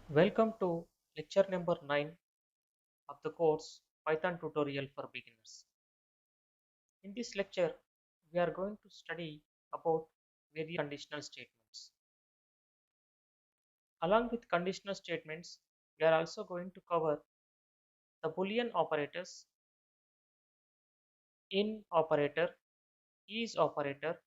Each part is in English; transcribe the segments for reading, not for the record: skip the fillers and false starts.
Welcome to lecture number 9 of the course Python tutorial for beginners. In this lecture, we are going to study about various conditional statements. Along with conditional statements, we are also going to cover the Boolean operators, in operator, is operator,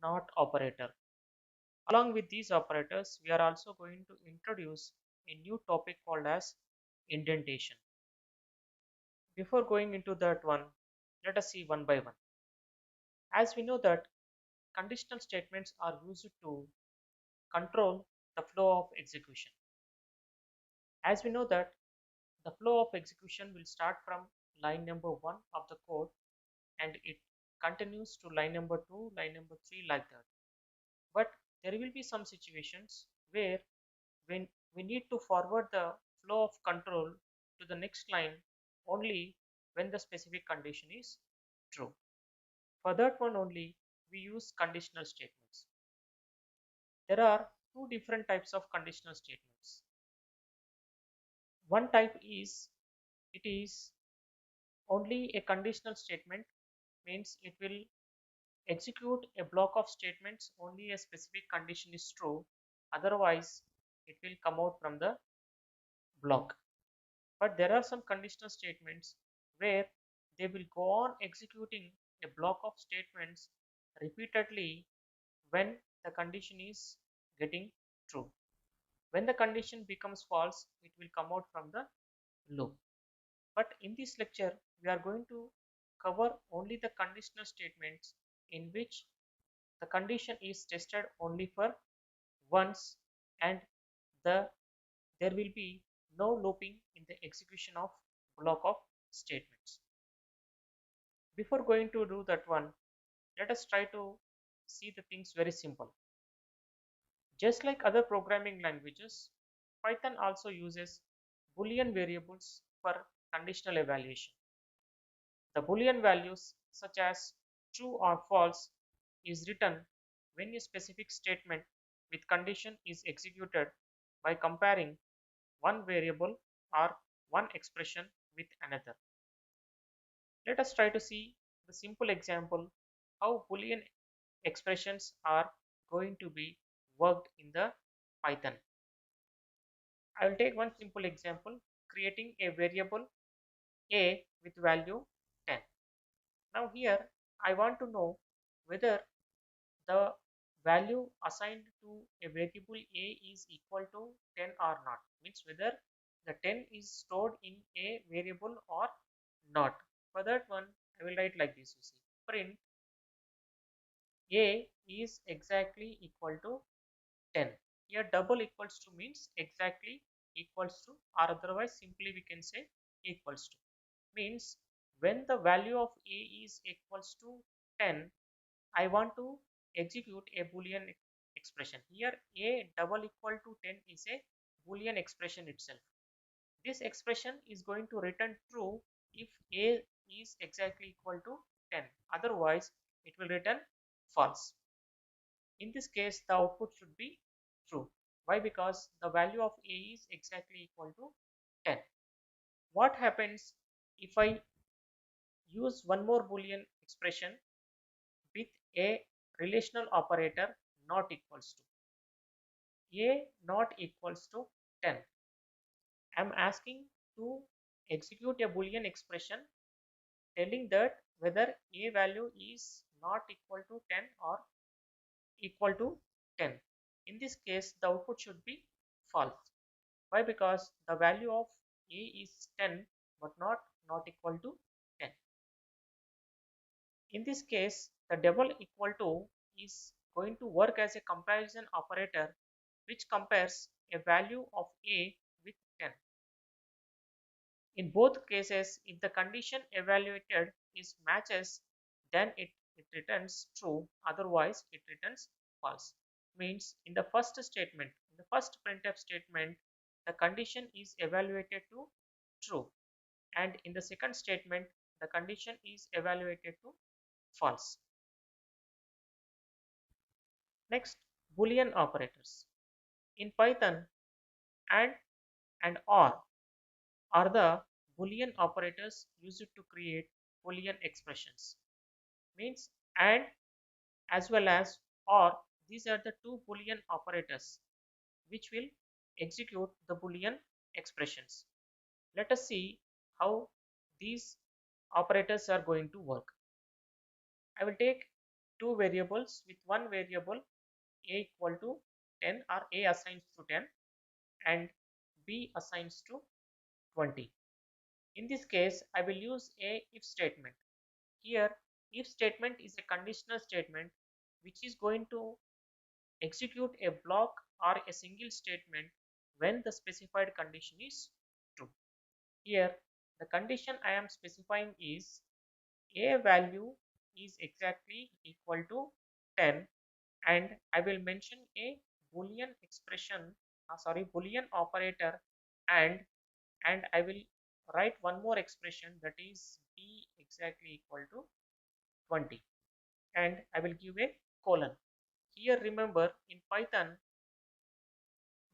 not operator. Along with these operators, we are also going to introduce a new topic called as indentation. Before going into that one, let us see one by one. As we know that conditional statements are used to control the flow of execution. As we know that the flow of execution will start from line number 1 of the code and it continues to line number 2, line number 3 like that. But there will be some situations where when we need to forward the flow of control to the next line only when the specific condition is true. For that one only we use conditional statements. There are two different types of conditional statements. One type is it is only a conditional statement, means it will execute a block of statements only a specific condition is true, otherwise it will come out from the block. But there are some conditional statements where they will go on executing a block of statements repeatedly when the condition is getting true. When the condition becomes false, it will come out from the loop. But in this lecture, we are going to cover only the conditional statements in which the condition is tested only for once and there will be no looping in the execution of block of statements. Before going to do that one, let us try to see the things very simple. Just like other programming languages, Python also uses Boolean variables for conditional evaluation. The Boolean values such as true or false is written when a specific statement with condition is executed by comparing one variable or one expression with another. Let us try to see the simple example how Boolean expressions are going to be worked in the Python. I will take one simple example, creating a variable a with value 10. Now here I want to know whether the value assigned to a variable a is equal to 10 or not, means whether the 10 is stored in a variable or not. For that one I will write like this, you see, print a is exactly equal to 10. Here double equals to means exactly equals to, or otherwise simply we can say equals to, means when the value of a is equals to 10, I want to execute a Boolean expression. Here a double equal to 10 is a Boolean expression itself. This expression is going to return true if a is exactly equal to 10, otherwise it will return false. In this case the output should be true. Why? Because the value of a is exactly equal to 10. What happens if I use one more Boolean expression with a relational operator not equals to a not equals to 10? I am asking to execute a Boolean expression telling that whether a value is not equal to 10 or equal to 10. In this case the output should be false. Why? Because the value of a is 10 but not equal to 10. In this case the double equal to is going to work as a comparison operator which compares a value of a with 10. In both cases, if the condition evaluated is matches, then it returns true, otherwise it returns false. Means in the first statement, in the first printf statement, the condition is evaluated to true, and in the second statement the condition is evaluated to false. Next, Boolean operators. In Python, and OR are the Boolean operators used to create Boolean expressions. Means and as well as OR, these are the two Boolean operators which will execute the Boolean expressions. Let us see how these operators are going to work. I will take two variables with one variable a equal to 10 or a assigns to 10 and b assigns to 20. In this case, I will use a if statement. Here, if statement is a conditional statement which is going to execute a block or a single statement when the specified condition is true. Here, the condition I am specifying is a value is exactly equal to 10 and I will mention a Boolean expression, Boolean operator and I will write one more expression that is b exactly equal to 20 and I will give a colon. Here remember in Python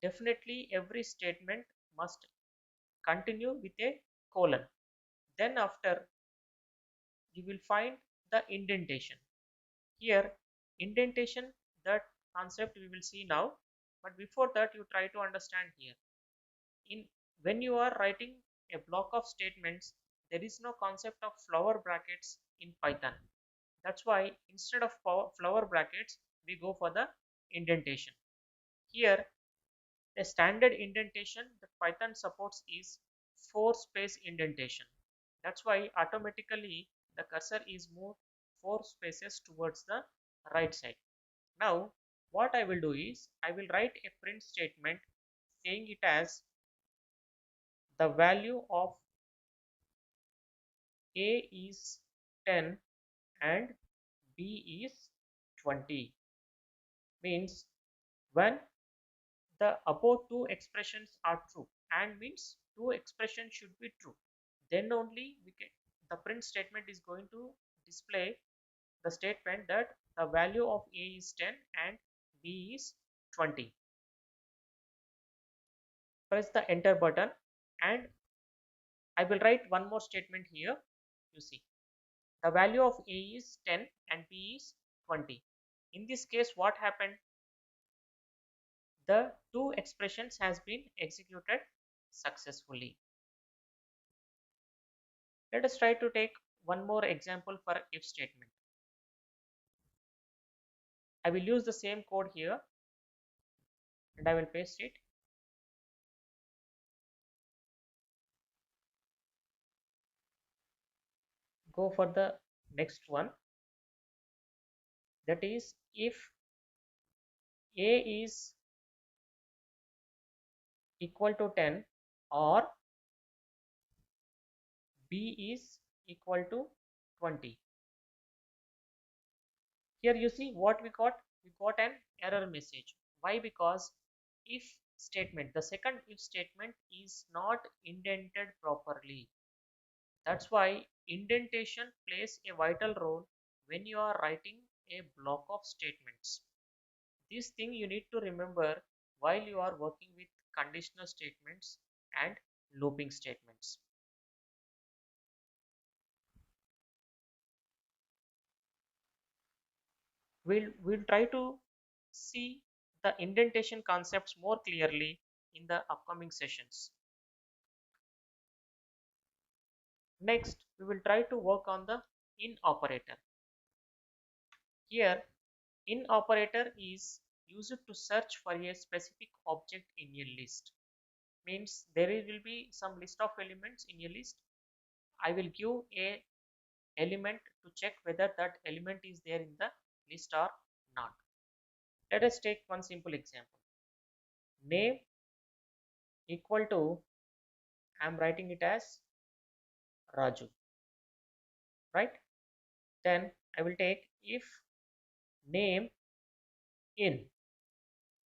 definitely every statement must continue with a colon. Then after you will find the indentation. Here indentation, that concept we will see now, but before that you try to understand here. In when you are writing a block of statements, there is no concept of flower brackets in Python. That's why instead of flower brackets we go for the indentation. Here the standard indentation that Python supports is 4-space indentation. That's why automatically the cursor is moved 4 spaces towards the right side. Now what I will do is I will write a print statement saying it as the value of a is 10 and b is 20. Means when the above two expressions are true, and means two expressions should be true, then only the print statement is going to display the statement that the value of a is 10 and b is 20. Press the enter button and I will write one more statement here. You see the value of a is 10 and b is 20. In this case what happened, the two expressions has been executed successfully. Let us try to take one more example for if statement. I will use the same code here and I will paste it. Go for the next one, that is if a is equal to 10 or b is equal to 20. Here you see what we got an error message. Why? Because if statement, the second if statement is not indented properly. That's why indentation plays a vital role when you are writing a block of statements. This thing you need to remember while you are working with conditional statements and looping statements. We'll try to see the indentation concepts more clearly in the upcoming sessions. Next, we will try to work on the in operator. Here, in operator is used to search for a specific object in a list. Means there will be some list of elements in a list. I will give a element to check whether that element is there in the list or not. Let us take one simple example. Name equal to, I am writing it as Raju, right? Then I will take if name in,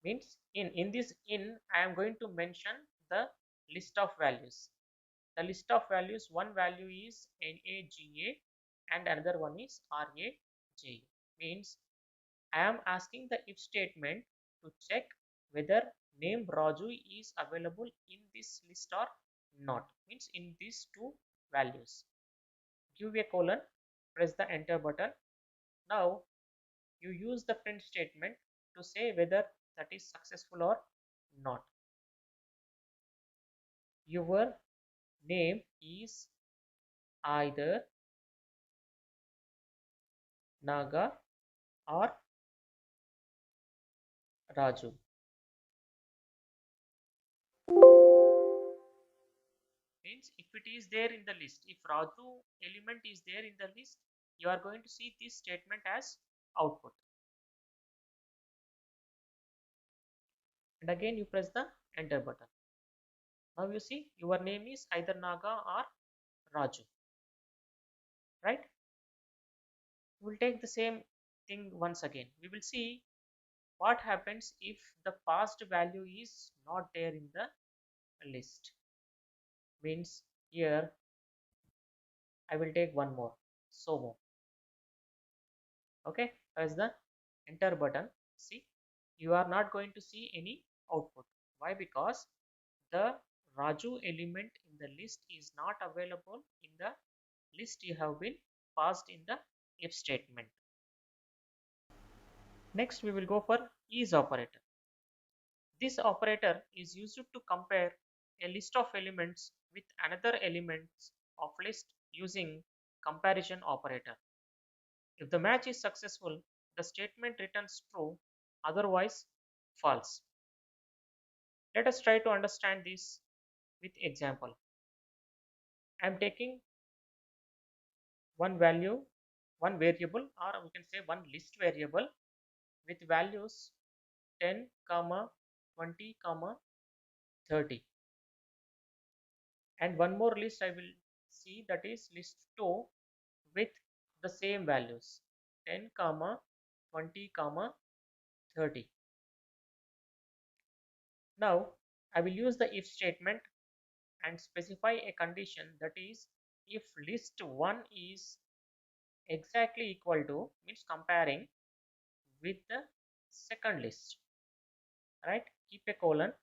means in this in I am going to mention the list of values. The list of values, one value is NAGA and another one is RAJ. Means I am asking the if statement to check whether name Raju is available in this list or not, means in these two values. Give a colon, press the enter button. Now you use the print statement to say whether that is successful or not. Your name is either Naga or Raju. Means if it is there in the list, if Raju element is there in the list, you are going to see this statement as output. And again you press the enter button. Now you see your name is either Naga or Raju, right? We will take the same thing once again. We will see what happens if the passed value is not there in the list. Means here I will take one more, Somo. Okay, press the enter button. See, you are not going to see any output. Why? Because the Raju element in the list is not available in the list you have been passed in the if statement. Next we will go for is operator. This operator is used to compare a list of elements with another elements of list using comparison operator. If the match is successful, the statement returns true, otherwise false. Let us try to understand this with example. I am taking one value, one variable, or we can say one list variable with values 10, 20, 30. And one more list I will see, that is list 2 with the same values 10, 20, 30. Now I will use the if statement and specify a condition, that is if list 1 is exactly equal to, means comparing with the second list, right? Keep a colon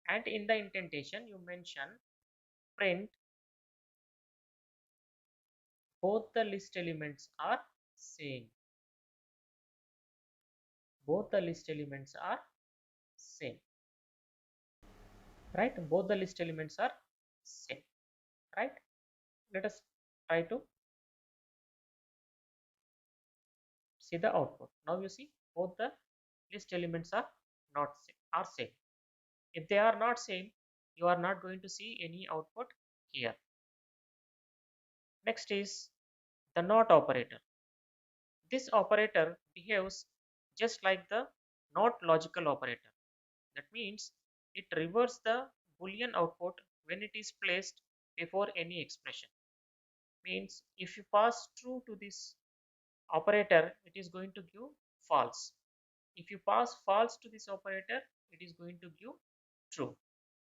and in the indentation you mention print both the list elements are same. Both the list elements are same, right? Both the list elements are same, right? Let us try to see the output. Now you see both the list elements are not same, are same. If they are not same, you are not going to see any output here. Next is the not operator. This operator behaves just like the not logical operator. That means it reverses the Boolean output when it is placed before any expression. Means if you pass true to this operator, it is going to give false. If you pass false to this operator, it is going to give true.